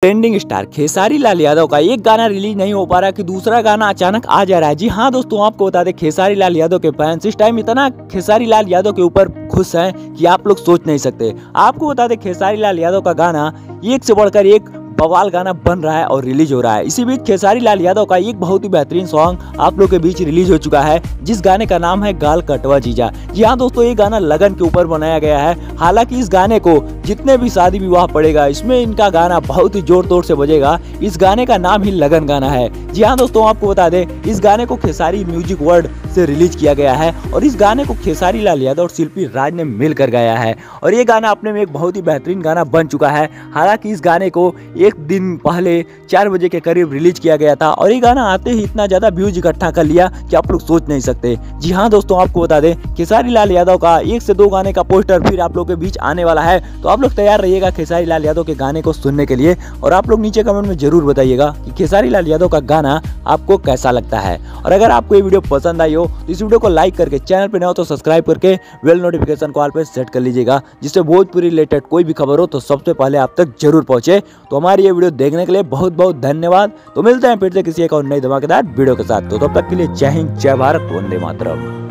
Trending star Khesari Lal Yadav का एक गाना रिलीज नहीं हो पा रहा कि दूसरा गाना अचानक आ जा रहा है। जी हाँ दोस्तों, आपको बता दें खेसारी लाल यादव के फैंस इस टाइम इतना खेसारी लाल यादव के ऊपर खुश हैं कि आप लोग सोच नहीं सकते। आपको बता दें खेसारी लाल यादव का गाना एक से बढ़कर एक बवाल गाना बन रहा है और रिलीज हो रहा है। इसी बीच खेसारी लाल यादव का एक बहुत ही बेहतरीन सॉन्ग आप लोग के बीच रिलीज हो चुका है, जिस गाने का नाम है गाल कटवा जीजा। जी हाँ दोस्तों, ये गाना लगन के ऊपर बनाया गया है। हालांकि इस गाने को जितने भी शादी विवाह पड़ेगा इसमें इनका गाना बहुत ही जोर तोड़ से बजेगा। इस गाने का नाम ही लगन गाना है। जी हाँ दोस्तों, आपको बता दें इस गाने को खेसारी म्यूजिक वर्ल्ड से रिलीज किया गया है और इस गाने को खेसारी लाल यादव और शिल्पी राज ने मिलकर गाया है और ये गाना अपने में एक बहुत ही बेहतरीन गाना बन चुका है। हालांकि इस गाने को एक दिन पहले 4 बजे के करीब रिलीज किया गया था और ये गाना आते ही इतना ज्यादा व्यूज इकट्ठा कर लिया कि आप लोग सोच नहीं सकते। जी हाँ दोस्तों, आपको बता दें खेसारी लाल यादव का 1 से 2 गाने का पोस्टर फिर आप लोग के बीच आने वाला है, तो आप लोग तैयार रहिएगा खेसारी लाल यादव के गाने को सुनने के लिए। और आप लोग नीचे कमेंट में जरूर बताइएगा कि खेसारी लाल यादव का गाना आपको कैसा लगता है। और अगर आपको ये वीडियो पसंद आई हो तो इस वीडियो को लाइक करके, चैनल पे नए हो तो सब्सक्राइब करके बेल नोटिफिकेशन को ऑल पे सेट कर लीजिएगा, जिससे भोजपुरी रिलेटेड कोई भी खबर हो तो सबसे पहले आप तक जरूर पहुंचे। तो हमारी ये वीडियो देखने के लिए बहुत बहुत धन्यवाद। तो मिलते हैं फिर से किसी एक और नई धमाकेदार वीडियो के साथ। तो तब तक के लिए जय हिंद, जय भारत, वंदे मातरम।